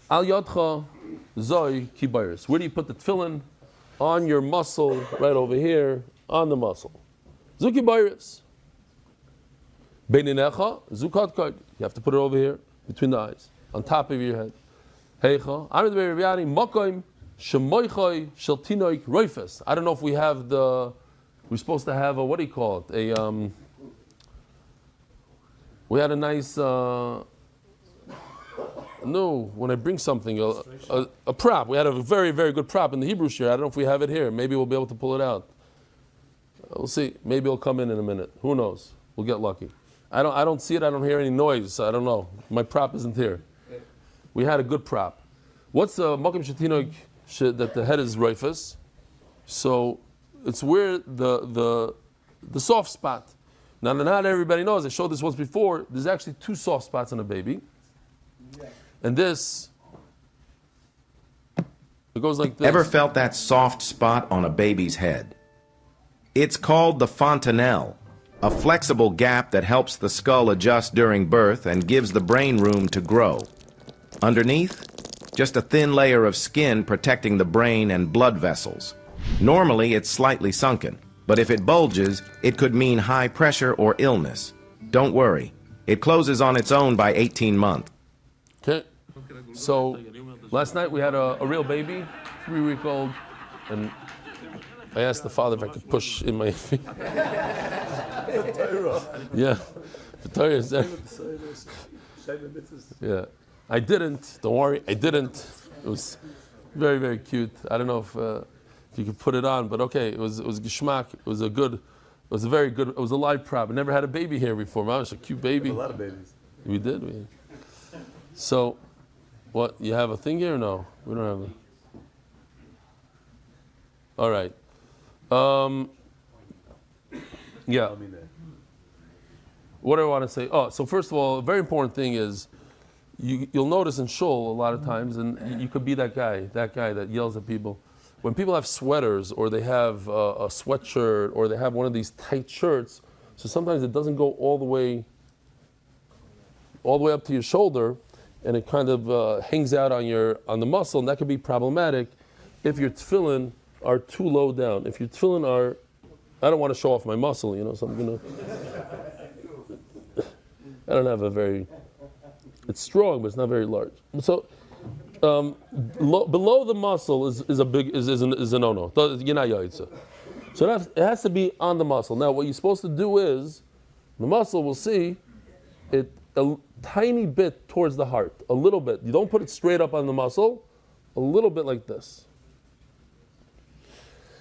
Al Yadcha Zoi Kibayris. Where do you put the tefillin? On your muscle, right over here, on the muscle. Zuki Bayris. Beininecha, Zukat Kard. You have to put it over here, between the eyes, on top of your head. Heicha. I don't know if we have we're supposed to have what do you call it? We had a nice, when I bring something, a prop. We had a very, very good prop in the Hebrew shir. I don't know if we have it here. Maybe we'll be able to pull it out. We'll see. Maybe it'll come in a minute. Who knows? We'll get lucky. I don't see it. I don't hear any noise. I don't know. My prop isn't here. We had a good prop. What's the makom shetinoik that the head is roifus? So it's where the soft spot. Now not everybody knows. I showed this once before. There's actually 2 soft spots in a baby, and this it goes like this. Ever felt that soft spot on a baby's head? It's called the fontanelle, a flexible gap that helps the skull adjust during birth and gives the brain room to grow. Underneath, just a thin layer of skin protecting the brain and blood vessels. Normally, it's slightly sunken, but if it bulges, it could mean high pressure or illness. Don't worry. It closes on its own by 18 months. Okay. So, last night we had a real baby, 3-week-old, and I asked the father if I could push in my feet. Yeah. The Torah is there. Yeah. I didn't. Don't worry. I didn't. It was very, very cute. I don't know if you could put it on, but okay. It was geschmack. It was a very good. It was a live prop. I never had a baby here before. Man, it was a cute baby. A lot of babies. We did. So, what? You have a thing here or no? We don't have it. All right. Yeah. What do I want to say? Oh, so first of all, a very important thing is you'll notice in shul a lot of times, and you could be that guy that yells at people. When people have sweaters or they have a sweatshirt or they have one of these tight shirts, so sometimes it doesn't go all the way up to your shoulder, and it kind of hangs out on the muscle, and that could be problematic if your tefillin are too low down. If your tefillin are, I don't want to show off my muscle, so I'm gonna. I don't have a very. It's strong, but it's not very large. So below the muscle is a no-no. You're not yaitza. So it has to be on the muscle. Now, what you're supposed to do is the muscle. We'll see it a tiny bit towards the heart, a little bit. You don't put it straight up on the muscle. A little bit like this.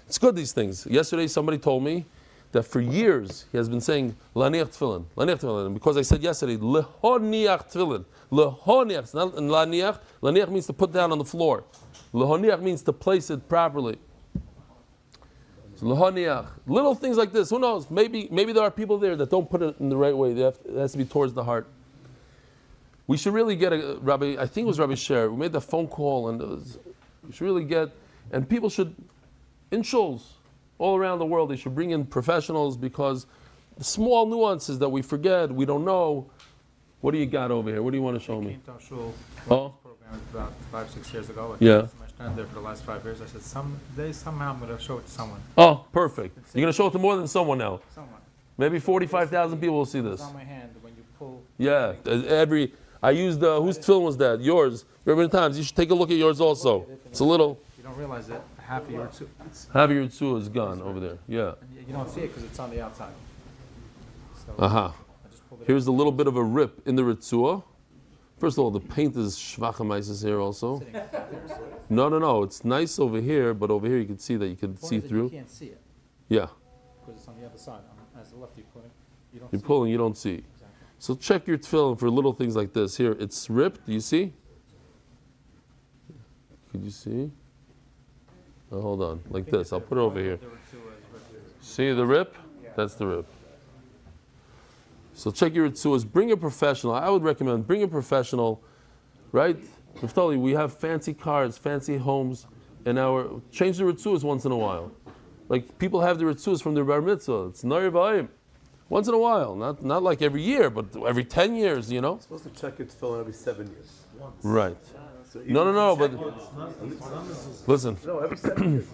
It's good, these things. Yesterday, somebody told me that for years he has been saying laniach tefillin, laniach tefillin. And because I said yesterday lehoniach tefillin, lehoniach, it's not laniach. Laniach means to put down on the floor. Lehoniach means to place it properly. So lehoniach, little things like this. Who knows? Maybe there are people there that don't put it in the right way. It has to be towards the heart. We should really get a Rabbi. I think it was Rabbi Sher. We made the phone call, and we should really get. And people should, in shuls all around the world, they should bring in professionals, because the small nuances that we forget, we don't know. What do you got over here? What do you want to show me? Oh, program about 5-6 years ago. Yeah. I stand there for the last 5 years. I said somehow I'm going to show it to someone. Oh, perfect. You're going to show it to more than someone now. Someone. Maybe 45,000 people will see this. It's on my hand when you pull. Yeah. I used whose tefillin was that? Yours. Very many times. You should take a look at yours also. It's a little. You don't realize it. Half of your tzua is gone over there. Yeah. You don't see it because it's on the outside. So Aha. Here's a little bit of a rip in the ritzua. First of all, the paint is shvachamaisis here also. No. It's nice over here, but over here you can see that you can see through. You can't see it. Yeah. Because it's on the other side. As the left, you're pulling, you don't see. Exactly. So check your tefillin for little things like this. Here, it's ripped. Do you see? Could you see? Oh, hold on, like this. I'll put it over here. See the rip? That's the rip. So check your ritzuas. Bring a professional. I would recommend bring a professional, right? Naftali, we have fancy cars, fancy homes, and change the ritzuas once in a while. Like people have the ritzuas from their bar mitzvah. It's nari v'ayim. Once in a while, not like every year, but every 10 years, you know. You're supposed to check your tefillin every 7 years. Once. Right. So No, but listen. No, every 7 years.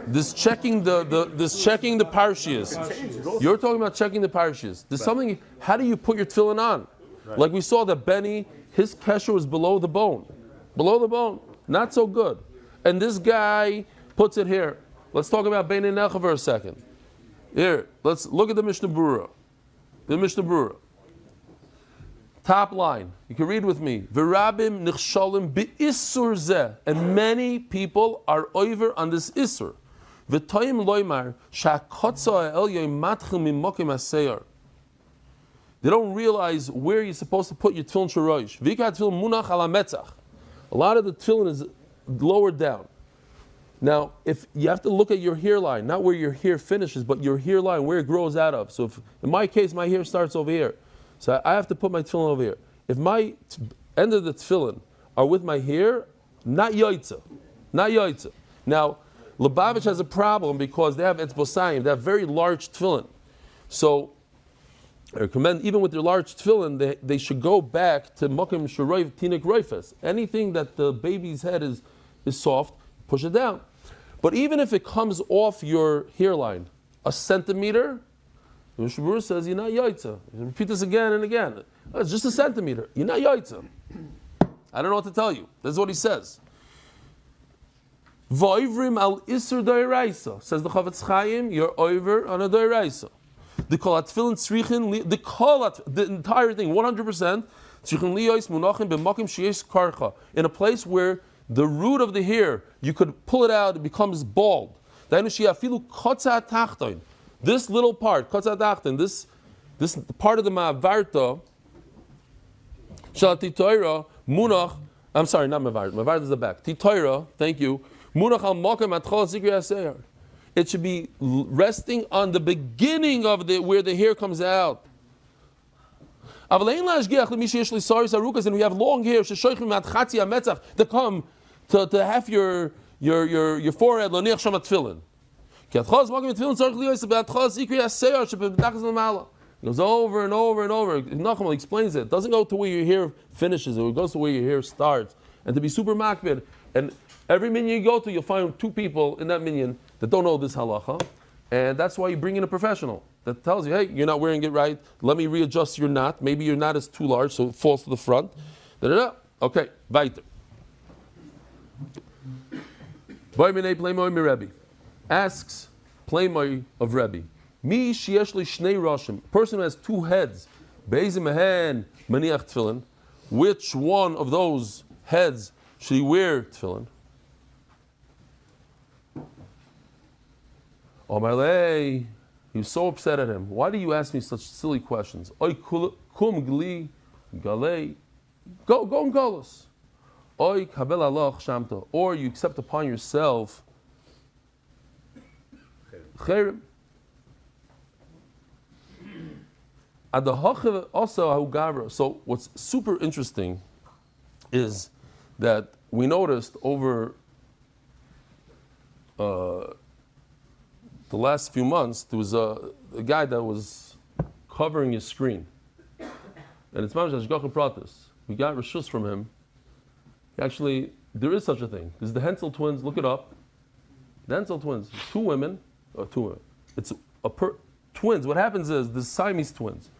This checking the parshias. You're talking about checking the parshias. There's something. How do you put your tefillin on? Right. Like we saw that Benny, his kesher was below the bone, not so good. And this guy puts it here. Let's talk about Benny Necha for a second. Here, let's look at the Mishnah Berurah. The Mishnah Berurah. Top line. You can read with me. V'rabim nichshalim bi'issur zeh. And many people are over on this issur. V'toyim loymar sha'kotza ha'el yoim matchil mimokim ha'seyar. They don't realize where you're supposed to put your tefillin shorosh. V'ikah tefillin munach ala metzach. A lot of the tefillin is lowered down. Now, if you have to look at your hairline, not where your hair finishes, but your hairline, where it grows out of. So if, in my case, my hair starts over here. So I have to put my tefillin over here. If my end of the tefillin are with my hair, not yaitza. Now, Lubavitch has a problem because they have etzbosayim, they have very large tefillin. So I recommend, even with their large tefillin, they should go back to mokim shoroiv tinik roifes. Anything that the baby's head is soft, push it down. But even if it comes off your hairline, a centimeter, the Mishnah Berurah says you're not yaitza. Repeat this again and again. It's just a centimeter. You're not yaitza. I don't know what to tell you. This is what he says. V'oivrim al isur doiraisa, says the Chavetz Chaim. You're over on a doiraisa. The kolat tefillin tzrichin the entire thing 100% tzrichin liyos munachim b'makim sheyesh karcha, in a place where the root of the hair, you could pull it out, it becomes bald. This little part, this part of the ma'avarta, shalatitoira, munach, I'm sorry, not ma'avarta, ma'avarta is the back. Titoira, thank you, munach al makam atchal zikri aseyar. It should be resting on the beginning of where the hair comes out. And we have long hair that come to half your forehead. It goes over and over and over. Nachman explains it. It doesn't go to where your hair finishes. It goes to where your hair starts. And to be super makbid. And every minyan you go to, you'll find two people in that minyan that don't know this halacha. And that's why you bring in a professional that tells you, hey, you're not wearing it right. Let me readjust your knot. Maybe your knot is too large, so it falls to the front. Da-da-da. Okay, weiter. Asks Playmoy of Rebbe. Mi sheyesh li shnei roshim. Person who has two heads. Be'ezim mehen maniach tefillin. Which one of those heads should he wear tefillin? Omarlei, he was so upset at him. Why do you ask me such silly questions? Oy kum gli galei. Go and galus. Oy kabel aloch shamto. Or you accept upon yourself cherim. Also, so what's super interesting is that we noticed over the last few months, there was a guy that was covering his screen. And it's Mamash Hashgacha Pratis. We got Rishus from him. Actually, there is such a thing. There's the Hensel twins, look it up. The Hensel twins, two women. It's twins. What happens is, the Siamese twins,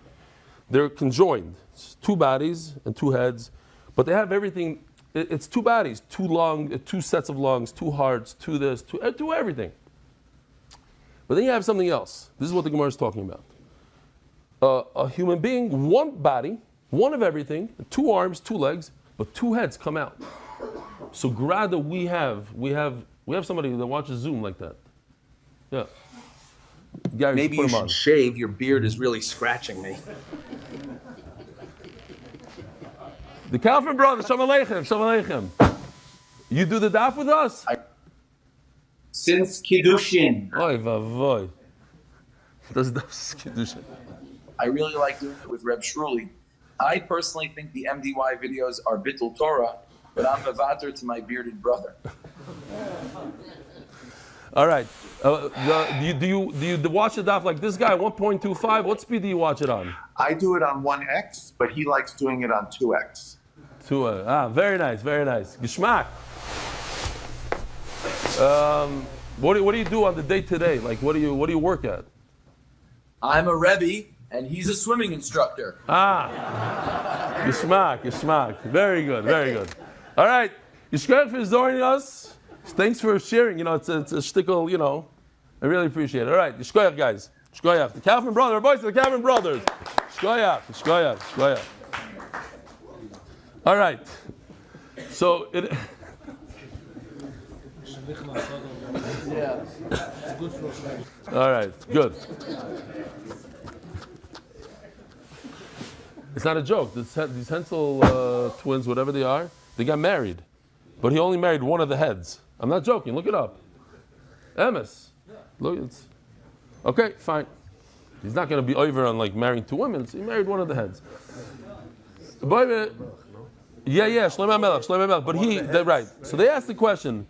they're conjoined. It's two bodies and two heads, but they have everything. It's two bodies, two sets of lungs, two hearts, two this, two everything. But then you have something else. This is what the Gemara is talking about. A human being, one body, one of everything, two arms, two legs, but two heads come out. So Grada, we have somebody that watches Zoom like that. Yeah. Gary, maybe you should shave. Your beard is really scratching me. The Kaufman brothers, Shalom Aleichem, Shalom Aleichem. You do the daf with us? Since Kiddushin. Oy vavoy. Does Kiddushin? I really like doing it with Reb Shruli. I personally think the MDY videos are Bittul Torah, but I'm Mavater to my bearded brother. All right. Do you watch the daf like this guy, 1.25? What speed do you watch it on? I do it on 1x, but he likes doing it on 2x. Very nice, very nice. Geschmack. What do you do on the day today? Like, what do you work at? I'm a Rebbe, and he's a swimming instructor. Geschmack. Very good, very good. All right. Yishkoyach for joining us. Thanks for sharing. It's a shtickle, I really appreciate it. All right. Yishkoyach, guys. Yishkoyach. The Kaufman brothers, boys, the Kaufman brothers. Yishkoyach. All right. So it. Yeah. All right, good. It's not a joke. These Hensel twins, whatever they are, they got married. But he only married one of the heads. I'm not joking. Look it up. Emes. Look, okay, fine. He's not going to be over on like marrying two women. So he married one of the heads. Yeah, Shlomo Melech. But they're right. So they asked the question.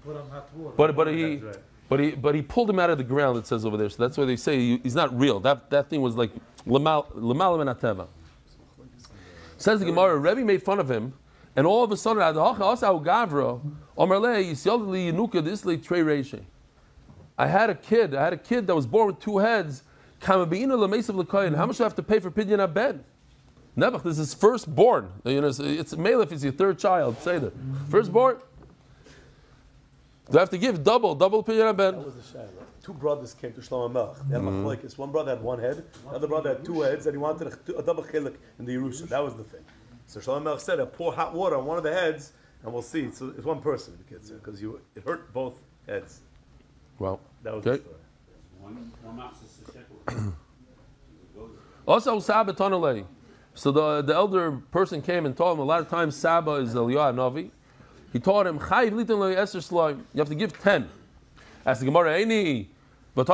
But he pulled him out of the ground. It says over there. So that's why they say he's not real. That thing was like lemal menateva. Says the Gemara. Rebbe made fun of him, and all of a sudden, I had a kid that was born with two heads. How much do I have to pay for pidyon abed? Nebuch, this is firstborn. It's male if it's your third child. Say that. Firstborn. Do I have to give double pidyon abed? That was the shayla. Two brothers came to Shlomo Melech. They had machlokes. One brother had one head, the other brother had two heads, and he wanted a double chelik in the Yerusha. That was the thing. So Shlomo Melech said, pour hot water on one of the heads, and we'll see. So it's one person, the kids, because it hurt both heads. Well, that was the story. Also, Saba Tonalei. So the elder person came and told him a lot of times Saba is Eliyahu Navi. He taught him, you have to give 10. Ask the Gemara, Eini. I would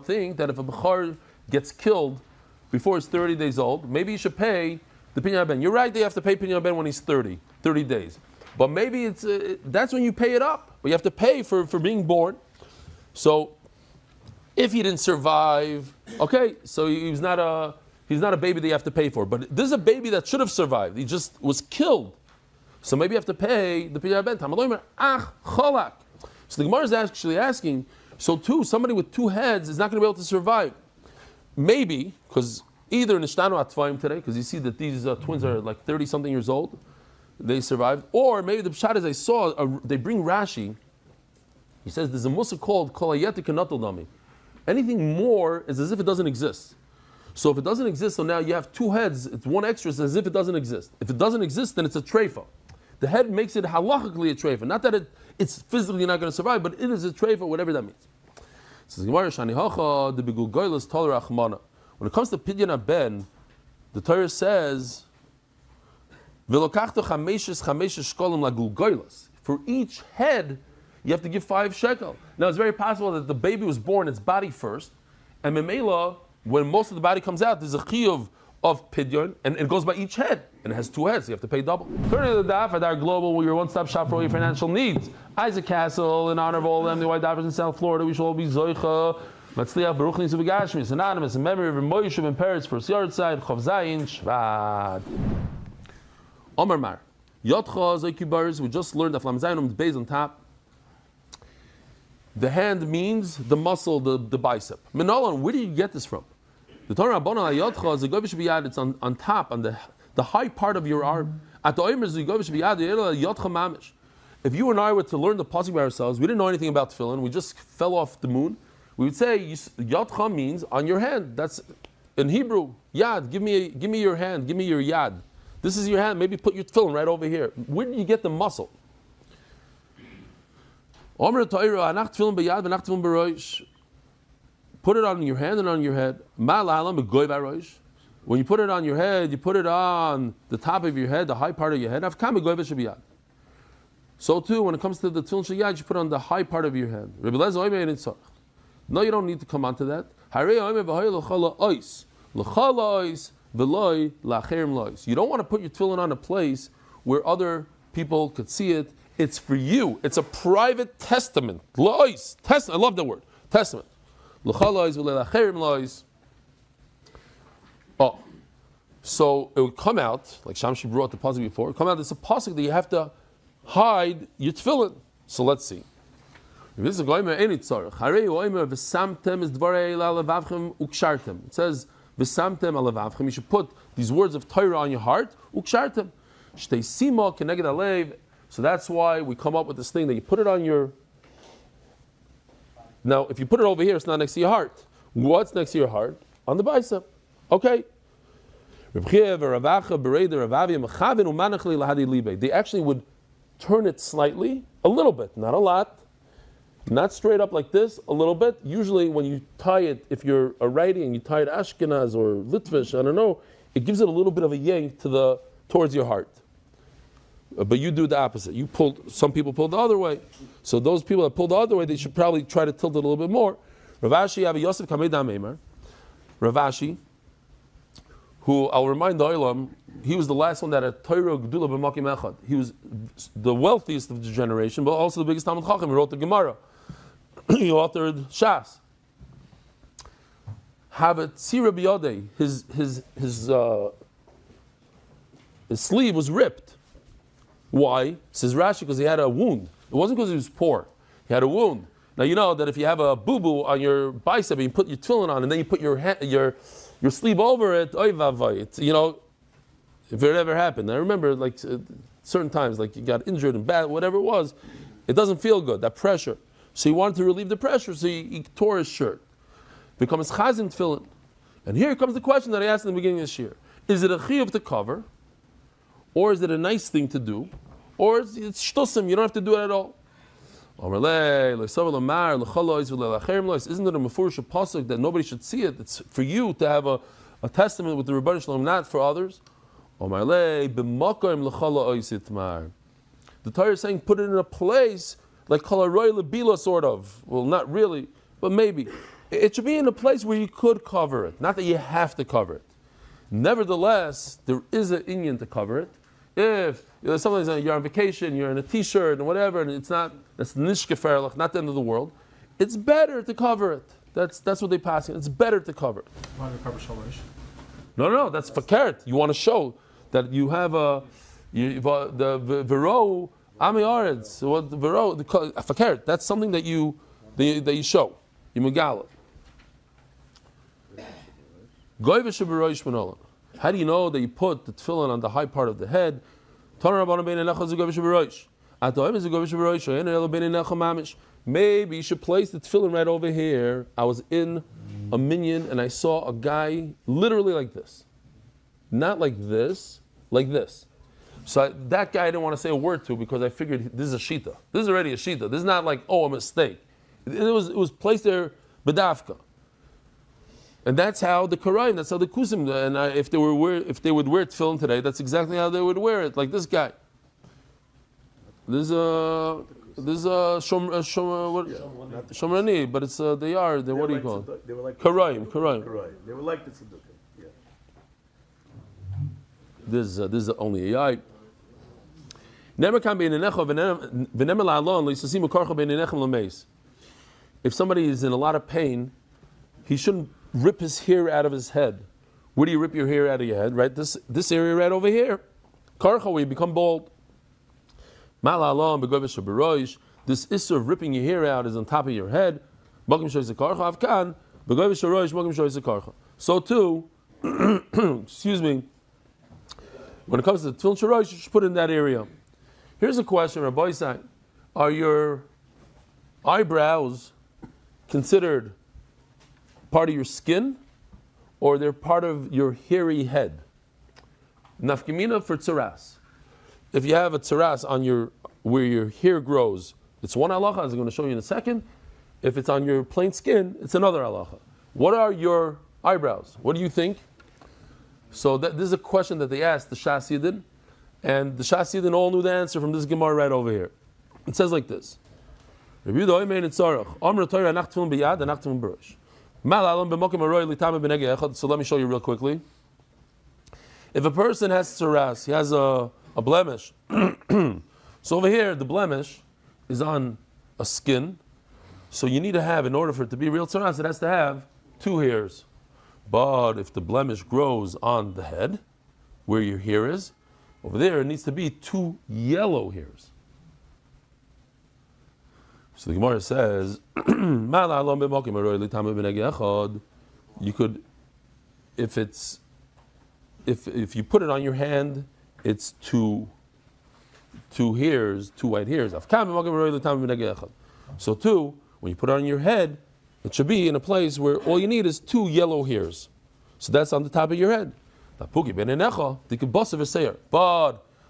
think that if a Bechar gets killed before he's 30 days old, maybe you should pay the Pinyan Ben. You're right, they have to pay Pinyan Ben when he's 30 days. But maybe that's when you pay it up. But you have to pay for being born. So if he didn't survive, okay, so he's not a baby that you have to pay for. But this is a baby that should have survived. He just was killed. So maybe you have to pay the Pidyon Ben. Tamaloimer, ach, cholak. So the Gemara is actually asking, so too, somebody with two heads is not going to be able to survive. Maybe, because either Nishtanu Atvaim today, because you see that these twins are like 30-something years old, they survived, or maybe the Pshat, as I saw, they bring Rashi. He says there's a musa called Kolayeti Kanatul Dami. Anything more is as if it doesn't exist. So if it doesn't exist, so now you have two heads, it's one extra, it's as if it doesn't exist. If it doesn't exist, then it's a treifa. The head makes it halachically a treifa. Not that it's physically not going to survive, but it is a treifa, whatever that means. Says Gemara, Shani Hacha, the Begulgoylas Toler Achmana. When it comes to Pidyon Ben, the Torah says, for each head, you have to give 5 shekel. Now it's very possible that the baby was born its body first, and Memela, when most of the body comes out, there's a chiyuv of Pidyon, and it goes by each head, and it has 2 heads, so you have to pay double. Turning to the Daf at our global, your one-stop shop for all your financial needs. Isaac Castle, in honor of all the MDY divers in South Florida, we shall all be Zoicha, Matzliach, Baruch Nisu Begashmis, anonymous, in memory of Moishev and Peretz, first yard side, Chav Zayin, Shvad. Omar Mar, Yotcha, Zoikibars, we just learned that Flam Zayin, the base on top. The hand means the muscle, the bicep. Minolan, where do you get this from? The Torah Rabbana Yotcha is a govish biyad. It's on top, on the high part of your arm. At the Omer is a govish biyad. Yotcha mamish. If you and I were to learn the pasuk by ourselves, we didn't know anything about tefillin. We just fell off the moon. We would say Yotcha means on your hand. That's in Hebrew. Yad. Give me your hand. Give me your yad. This is your hand. Maybe put your tefillin right over here. Where do you get the muscle? Omer Torah anach tefillin biyad v'anach tefillin b'roish. Put it on your hand and on your head. When you put it on your head, you put it on the top of your head, the high part of your head. So too, when it comes to the tefillin sheyad, you put it on the high part of your head. No, you don't need to come onto that. You don't want to put your tefillin on a place where other people could see it. It's for you. It's a private testament. I love that word. Testament. Oh, so it would come out, like Shamshi brought the pasuk before, it come out, it's a pasuk that you have to hide your tefillin. So let's see. This is a goymer any tzarech. Harei oimer v'samtem is dvarei la'levavchem ukshartem. It says v'samtem alevavchem. You should put these words of Torah on your heart. Ukshartem. Shtei sima keneged alev. So that's why we come up with this thing that you put it on your. Now, if you put it over here, it's not next to your heart. What's next to your heart? On the bicep. Okay. They actually would turn it slightly, a little bit, not a lot. Not straight up like this, a little bit. Usually when you tie it, if you're a righty and you tie it Ashkenaz or Litvish, I don't know, it gives it a little bit of a yank towards your heart. But you do the opposite. Some people pull the other way. So those people that pull the other way, they should probably try to tilt it a little bit more. Ravashi, Avi Yosef Kamedam Eimer. Ravashi, who I'll remind the Olam, he was the last one that had Torah Gedula b'Makim Echad. He was the wealthiest of the generation, but also the biggest Talmud Chacham. He wrote the Gemara. He authored Shas. Havet Tzira B'Yodei. His sleeve was ripped. Why? Says Rashi, because he had a wound. It wasn't because he was poor. He had a wound. Now you know that if you have a boo-boo on your bicep and you put your tefillin on and then you put your sleeve over it, oy vavay, you know, if it ever happened. I remember like certain times, like you got injured and bad, whatever it was, it doesn't feel good, that pressure. So he wanted to relieve the pressure, so he tore his shirt. Becomes chazin tefillin. And here comes the question that I asked in the beginning of this year. Is it a chiyuv to cover? Or is it a nice thing to do? Or it's shtusim, you don't have to do it at all. Isn't it a mefurish pasuk that nobody should see it? It's for you to have a testament with the Rebbeinu Shalom, not for others. The Torah is saying put it in a place like kalaroy lebila, sort of. Well, not really, but maybe. It should be in a place where you could cover it, not that you have to cover it. Nevertheless, there is an inyan to cover it. If sometimes you're on vacation, you're in a t-shirt and whatever, and that's nishkeferlich, not the end of the world. It's better to cover it. That's what they pass. It's better to cover it. Why do you cover shalosh? No, that's fakert. You want to show that you have a The vero ami aretz. What the vero? Fakert. That's something that you show. You megala. How do you know that you put the tefillin on the high part of the head? Maybe you should place the tefillin right over here. I was in a minyan and I saw a guy literally like this. Not like this, like this. So that guy I didn't want to say a word to because I figured this is a shita. This is already a shita. This is not like, a mistake. It was placed there bedafka. And that's how the Karaim, that's how the Kusim, and if they would wear tefillin today, that's exactly how they would wear it, like this guy. This is Shomrani, but it's what do you call it? They were like Karaim. They were like the tzedukah. Yeah. This is only a yai. If somebody is in a lot of pain, he shouldn't rip his hair out of his head. Where do you rip your hair out of your head? Right, this area right over here. Karcha, where you become bald. This issue of ripping your hair out is on top of your head. So too, excuse me, when it comes to tefillin shorosh, you should put it in that area. Here's a question, Rabbi Isai. Are your eyebrows considered part of your skin, or they're part of your hairy head? Nafkimina for tzaras. If you have a tzaras on where your hair grows, it's one halacha, as I'm going to show you in a second. If it's on your plain skin, it's another halacha. What are your eyebrows? What do you think? So this is a question that they asked the Shas Yidin, and the Shas Yidin all knew the answer from this Gemara right over here. It says like this. So let me show you real quickly. If a person has tzaras, he has a blemish. So over here, the blemish is on a skin. So you need to have, in order for it to be real tzaras, it has to have two hairs. But if the blemish grows on the head, where your hair is, over there it needs to be two yellow hairs. So the Gemara says, you could, if you put it on your hand, it's two hairs, two white hairs. So too, when you put it on your head, it should be in a place where all you need is two yellow hairs. So that's on the top of your head. But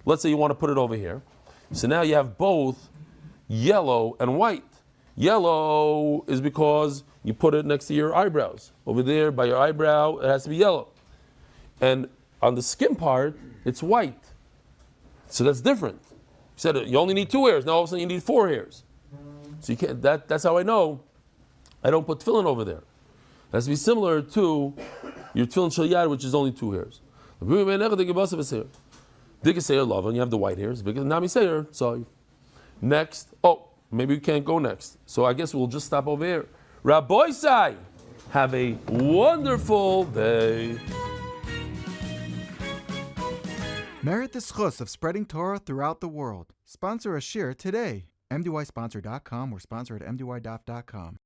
let's say you want to put it over here. So now you have both yellow and white. Yellow is because you put it next to your eyebrows. Over there by your eyebrow, it has to be yellow. And on the skin part, it's white. So that's different. You said you only need two hairs. Now all of a sudden you need four hairs. So you can't. That's how I know I don't put tefillin over there. It has to be similar to your tefillin shel yad, which is only two hairs. And you have the white hairs. So next, maybe we can't go next. So I guess we'll just stop over here. Rabbi Sai, have a wonderful day. Merit the schus of spreading Torah throughout the world. Sponsor a shir today. MDYsponsor.com or sponsor at MDYDaf.com.